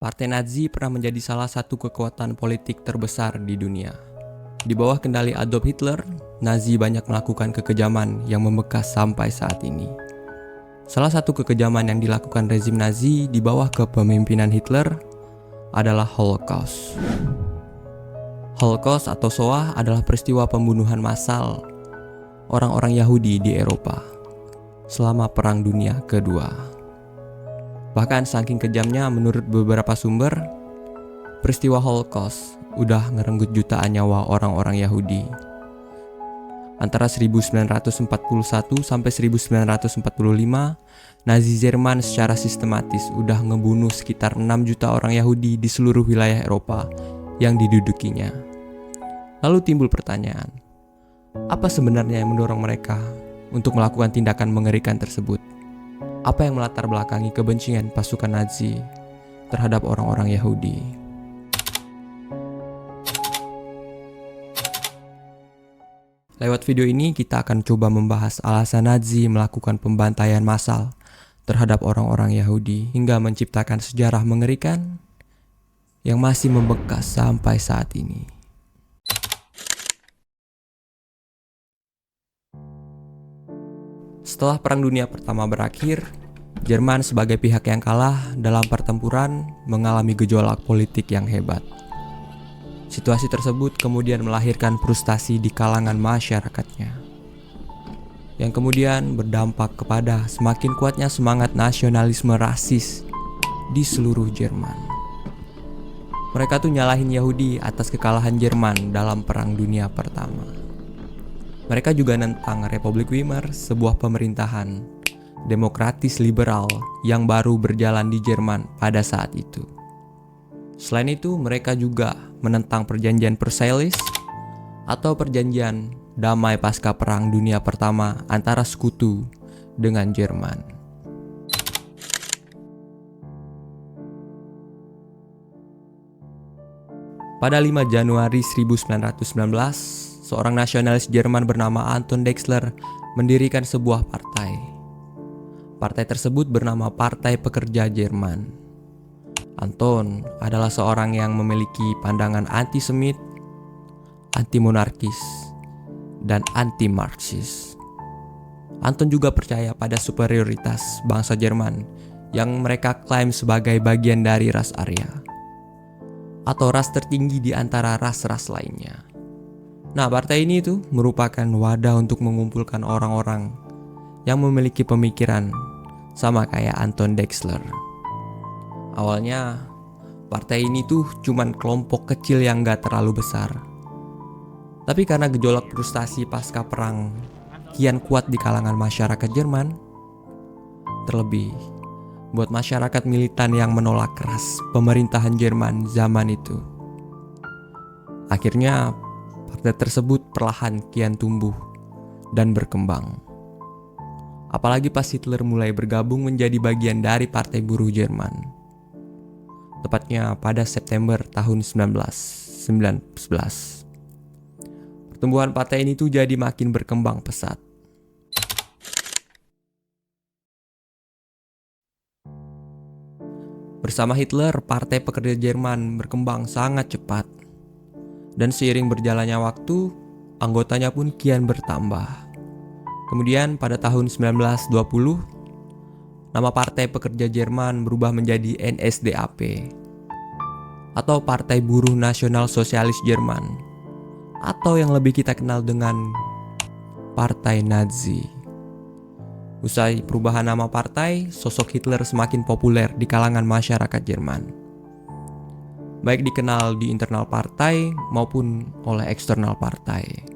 Partai Nazi pernah menjadi salah satu kekuatan politik terbesar di dunia. Di bawah kendali Adolf Hitler, Nazi banyak melakukan kekejaman yang membekas sampai saat ini. Salah satu kekejaman yang dilakukan rezim Nazi di bawah kepemimpinan Hitler adalah Holocaust. Holocaust atau Shoah adalah peristiwa pembunuhan massal orang-orang Yahudi di Eropa selama Perang Dunia Kedua. Bahkan saking kejamnya, menurut beberapa sumber, peristiwa Holocaust udah ngerenggut jutaan nyawa orang-orang Yahudi. Antara 1941 sampai 1945, Nazi Jerman secara sistematis udah ngebunuh sekitar 6 juta orang Yahudi di seluruh wilayah Eropa yang didudukinya. Lalu timbul pertanyaan, apa sebenarnya yang mendorong mereka untuk melakukan tindakan mengerikan tersebut? Apa yang melatar belakangi kebencian pasukan Nazi terhadap orang-orang Yahudi? Lewat video ini kita akan coba membahas alasan Nazi melakukan pembantaian massal terhadap orang-orang Yahudi hingga menciptakan sejarah mengerikan yang masih membekas sampai saat ini. Setelah Perang Dunia Pertama berakhir, Jerman sebagai pihak yang kalah dalam pertempuran mengalami gejolak politik yang hebat. Situasi tersebut kemudian melahirkan frustasi di kalangan masyarakatnya, yang kemudian berdampak kepada semakin kuatnya semangat nasionalisme rasis di seluruh Jerman. Mereka tuh nyalahin Yahudi atas kekalahan Jerman dalam Perang Dunia Pertama. Mereka juga nentang Republik Weimar, sebuah pemerintahan demokratis liberal yang baru berjalan di Jerman pada saat itu. Selain itu, mereka juga menentang perjanjian Versailles atau perjanjian damai pasca Perang Dunia Pertama antara sekutu dengan Jerman. Pada 5 Januari 1919, seorang nasionalis Jerman bernama Anton Drexler mendirikan sebuah partai. Partai tersebut bernama Partai Pekerja Jerman. Anton adalah seorang yang memiliki pandangan antisemit, anti-monarkis, dan anti-Marxis. Anton juga percaya pada superioritas bangsa Jerman yang mereka klaim sebagai bagian dari ras Arya, atau ras tertinggi di antara ras-ras lainnya. Nah, partai ini tuh merupakan wadah untuk mengumpulkan orang-orang yang memiliki pemikiran sama kayak Anton Drexler. Awalnya, partai ini tuh cuman kelompok kecil yang gak terlalu besar. Tapi karena gejolak frustasi pasca perang kian kuat di kalangan masyarakat Jerman, terlebih buat masyarakat militan yang menolak keras pemerintahan Jerman zaman itu. Akhirnya, partai tersebut perlahan kian tumbuh dan berkembang. Apalagi pas Hitler mulai bergabung menjadi bagian dari Partai Buruh Jerman. Tepatnya pada September tahun 1911. Pertumbuhan partai ini tuh jadi makin berkembang pesat. Bersama Hitler, Partai Pekerja Jerman berkembang sangat cepat. Dan seiring berjalannya waktu, anggotanya pun kian bertambah. Kemudian pada tahun 1920, nama Partai Pekerja Jerman berubah menjadi NSDAP, atau Partai Buruh Nasional Sosialis Jerman, atau yang lebih kita kenal dengan Partai Nazi. Usai perubahan nama partai, sosok Hitler semakin populer di kalangan masyarakat Jerman, baik dikenal di internal partai maupun oleh eksternal partai.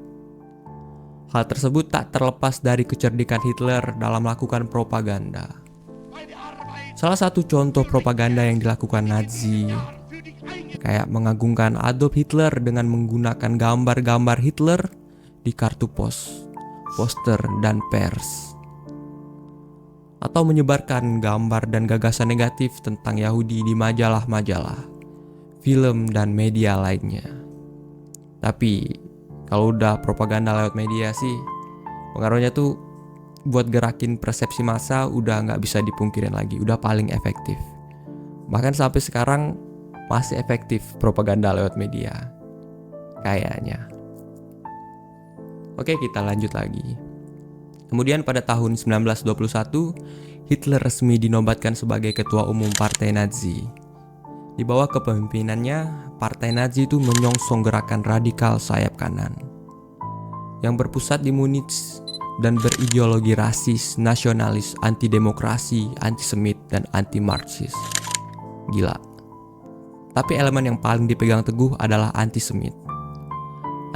Hal tersebut tak terlepas dari kecerdikan Hitler dalam melakukan propaganda. Salah satu contoh propaganda yang dilakukan Nazi kayak mengagungkan Adolf Hitler dengan menggunakan gambar-gambar Hitler di kartu pos, poster, dan pers, atau menyebarkan gambar dan gagasan negatif tentang Yahudi di majalah-majalah, film, dan media lainnya. Tapi kalau udah propaganda lewat media sih, pengaruhnya tuh buat gerakin persepsi massa udah gak bisa dipungkirin lagi, udah paling efektif. Bahkan sampai sekarang masih efektif propaganda lewat media. Kayaknya. Oke, kita lanjut lagi. Kemudian pada tahun 1921, Hitler resmi dinobatkan sebagai ketua umum Partai Nazi. Di bawah kepemimpinannya, Partai Nazi itu menyongsong gerakan radikal sayap kanan yang berpusat di Munich dan berideologi rasis, nasionalis, anti-demokrasi, antisemit, dan anti-Marxis. Gila. Tapi elemen yang paling dipegang teguh adalah antisemit.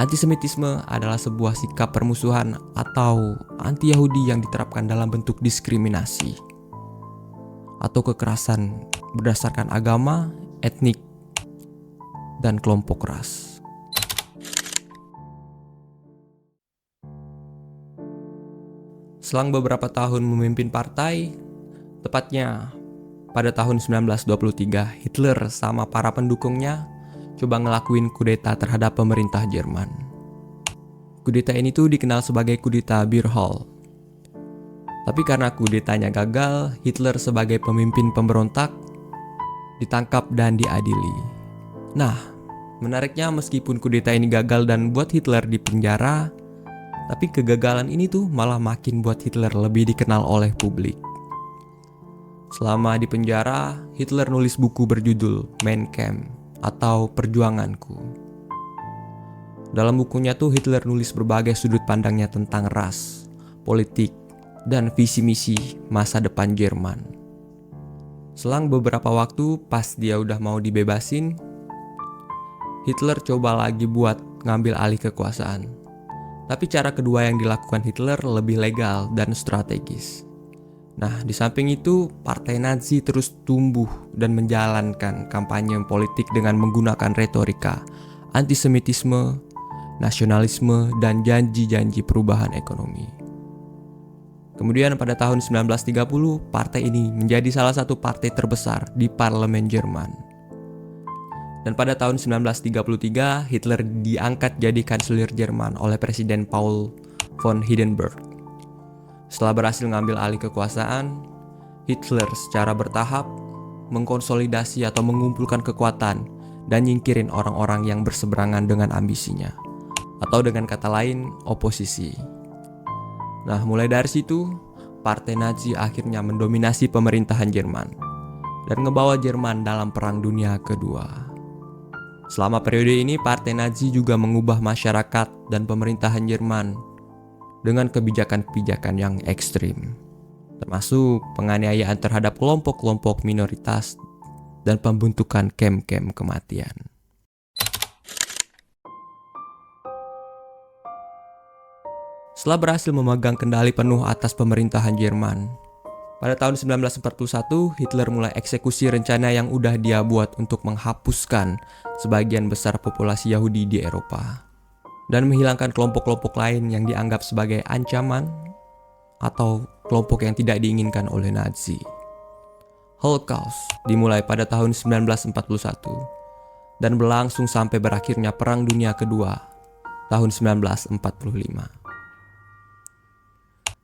Antisemitisme adalah sebuah sikap permusuhan atau anti-Yahudi yang diterapkan dalam bentuk diskriminasi atau kekerasan berdasarkan agama, etnik, dan kelompok ras. Selang beberapa tahun memimpin partai, tepatnya pada tahun 1923, Hitler sama para pendukungnya coba ngelakuin kudeta terhadap pemerintah Jerman. Kudeta ini tuh dikenal sebagai kudeta Beerhall. Tapi karena kudetanya gagal, Hitler sebagai pemimpin pemberontak ditangkap dan diadili. Nah, menariknya meskipun kudeta ini gagal dan buat Hitler di penjara, tapi kegagalan ini tuh malah makin buat Hitler lebih dikenal oleh publik. Selama di penjara, Hitler nulis buku berjudul Mein Kampf atau Perjuanganku. Dalam bukunya tuh Hitler nulis berbagai sudut pandangnya tentang ras, politik, dan visi misi masa depan Jerman. Selang beberapa waktu pas dia udah mau dibebasin, Hitler coba lagi buat ngambil alih kekuasaan. Tapi cara kedua yang dilakukan Hitler lebih legal dan strategis. Nah, di samping itu, Partai Nazi terus tumbuh dan menjalankan kampanye politik dengan menggunakan retorika antisemitisme, nasionalisme, dan janji-janji perubahan ekonomi. Kemudian pada tahun 1930, partai ini menjadi salah satu partai terbesar di parlemen Jerman. Dan pada tahun 1933, Hitler diangkat jadi kanselir Jerman oleh Presiden Paul von Hindenburg. Setelah berhasil mengambil alih kekuasaan, Hitler secara bertahap mengkonsolidasi atau mengumpulkan kekuatan dan nyingkirin orang-orang yang berseberangan dengan ambisinya, atau dengan kata lain, oposisi. Nah, mulai dari situ, Partai Nazi akhirnya mendominasi pemerintahan Jerman dan ngebawa Jerman dalam Perang Dunia Kedua. Selama periode ini, Partai Nazi juga mengubah masyarakat dan pemerintahan Jerman dengan kebijakan-kebijakan yang ekstrim, termasuk penganiayaan terhadap kelompok-kelompok minoritas dan pembentukan kamp-kamp kematian. Setelah berhasil memegang kendali penuh atas pemerintahan Jerman, pada tahun 1941 Hitler mulai eksekusi rencana yang udah dia buat untuk menghapuskan sebagian besar populasi Yahudi di Eropa dan menghilangkan kelompok-kelompok lain yang dianggap sebagai ancaman atau kelompok yang tidak diinginkan oleh Nazi. Holocaust dimulai pada tahun 1941 dan berlangsung sampai berakhirnya Perang Dunia Kedua tahun 1945.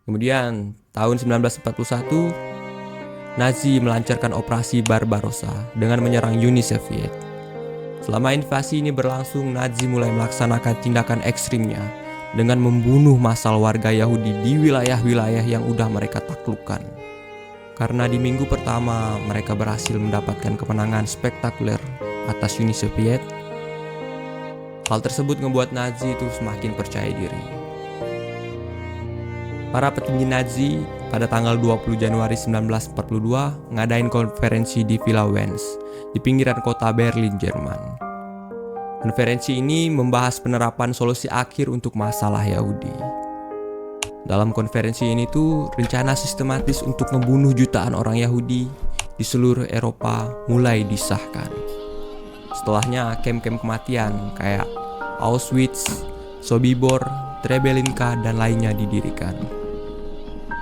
Kemudian tahun 1941 Nazi melancarkan operasi Barbarossa dengan menyerang Uni Soviet. Selama invasi ini berlangsung, Nazi mulai melaksanakan tindakan ekstrimnya dengan membunuh massal warga Yahudi di wilayah-wilayah yang udah mereka taklukkan. Karena di minggu pertama mereka berhasil mendapatkan kemenangan spektakuler atas Uni Soviet, hal tersebut membuat Nazi itu semakin percaya diri. Para petinggi Nazi pada tanggal 20 Januari 1942 ngadain konferensi di Villa Wens di pinggiran kota Berlin, Jerman. Konferensi ini membahas penerapan solusi akhir untuk masalah Yahudi. Dalam konferensi ini tuh rencana sistematis untuk membunuh jutaan orang Yahudi di seluruh Eropa mulai disahkan. Setelahnya kamp-kamp kematian kayak Auschwitz, Sobibor, Treblinka, dan lainnya didirikan.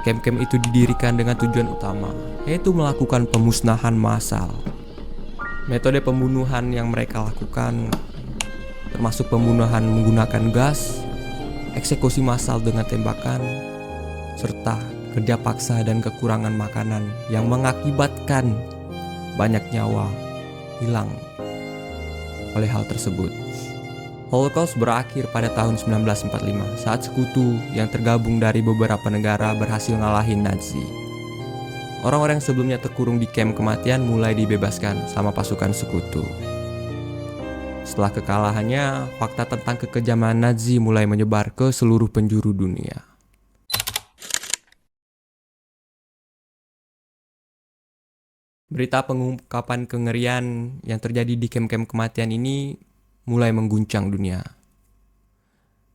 Kamp-kamp itu didirikan dengan tujuan utama, yaitu melakukan pemusnahan massal. Metode pembunuhan yang mereka lakukan termasuk pembunuhan menggunakan gas, eksekusi massal dengan tembakan, serta kerja paksa dan kekurangan makanan yang mengakibatkan banyak nyawa hilang oleh hal tersebut. Holocaust berakhir pada tahun 1945 saat sekutu yang tergabung dari beberapa negara berhasil ngalahin Nazi. Orang-orang yang sebelumnya terkurung di kamp kematian mulai dibebaskan sama pasukan sekutu. Setelah kekalahannya, fakta tentang kekejaman Nazi mulai menyebar ke seluruh penjuru dunia. Berita pengungkapan kengerian yang terjadi di kamp-kamp kematian ini mulai mengguncang dunia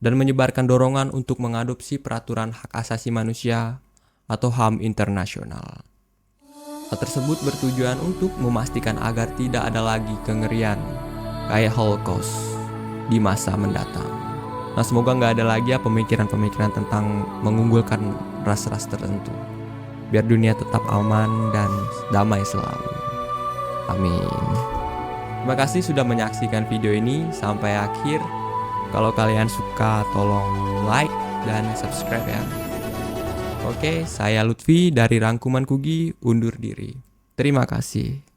dan menyebarkan dorongan untuk mengadopsi peraturan hak asasi manusia atau HAM internasional. Hal tersebut bertujuan untuk memastikan agar tidak ada lagi kengerian kayak Holocaust di masa mendatang. Nah, semoga nggak ada lagi pemikiran-pemikiran tentang mengunggulkan ras-ras tertentu, biar dunia tetap aman dan damai selalu. Amin. Terima kasih sudah menyaksikan video ini sampai akhir. Kalau kalian suka, tolong like dan subscribe ya. Oke, saya Lutfi dari Rangkuman Kugi undur diri. Terima kasih.